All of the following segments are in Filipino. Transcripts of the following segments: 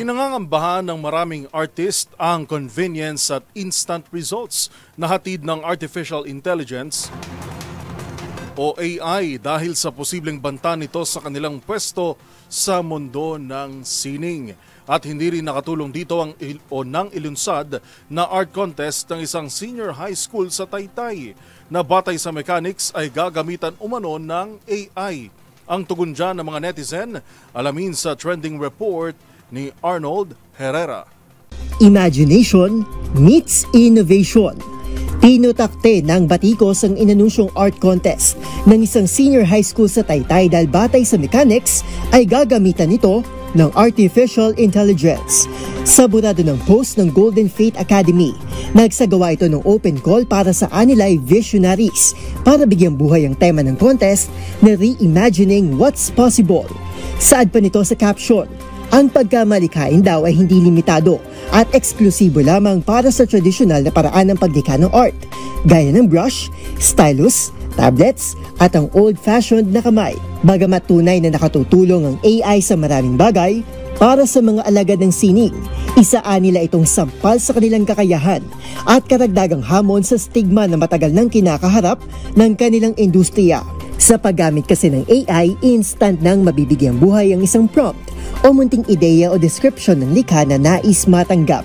Pinangangambahan ng maraming artist ang convenience at instant results na hatid ng artificial intelligence o AI dahil sa posibleng banta nito sa kanilang pwesto sa mundo ng sining. At hindi rin nakatulong dito nang ilunsad na art contest ng isang senior high school sa Taytay na batay sa mechanics ay gagamitan umano ng AI. Ang tugon dyan ng mga netizen, alamin sa trending report ni Arnold Herrera. Imagination meets innovation. Pinutakte ng batikos ang inanunsyong art contest ng isang senior high school sa Taytay dahil batay sa mechanics ay gagamitan nito ng artificial intelligence. Sa burado ng post ng Golden Fate Academy, nagsagawa ito ng open call para sa Anilay Visionaries para bigyang buhay ang tema ng contest na reimagining what's possible. Saad pa nito sa caption, ang pagkamalikhain daw ay hindi limitado at eksklusibo lamang para sa tradisyonal na paraan ng paglikha ng art, gaya ng brush, stylus, tablets at ang old-fashioned na kamay. Bagamat tunay na nakatutulong ang AI sa maraming bagay, para sa mga alagad ng sining, isaan nila itong sampal sa kanilang kakayahan at karagdagang hamon sa stigma na matagal nang kinakaharap ng kanilang industriya. Sa paggamit kasi ng AI, instant nang mabibigyang buhay ang isang prompt o munting ideya o description ng likha na nais matanggap.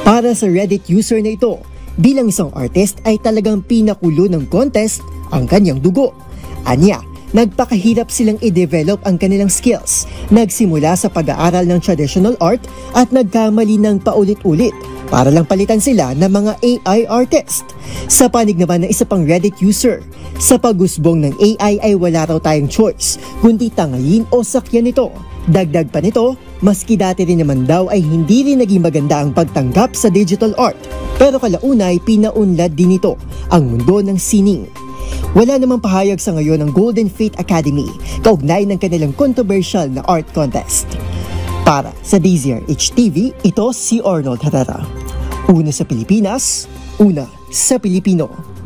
Para sa Reddit user na ito, bilang isang artist ay talagang pinakulo ng contest ang kanyang dugo. Anya, nagpakahirap silang i-develop ang kanilang skills. Nagsimula sa pag-aaral ng traditional art at nagkamali ng paulit-ulit para lang palitan sila ng mga AI artist. Sa panig naman ng isa pang Reddit user, sa pagusbong ng AI ay wala raw tayong choice, kundi tangayin o sakyan ito. Dagdag pa nito, maski dati rin naman daw ay hindi rin naging maganda ang pagtanggap sa digital art. Pero kalaunay pinaunlad din ito ang mundo ng sining. Wala namang pahayag sa ngayon ng Golden Fate Academy kaugnay ng kanilang controversial na art contest. Para sa DZRH TV, ito si Arnold Herrera. Una sa Pilipinas, una sa Pilipino.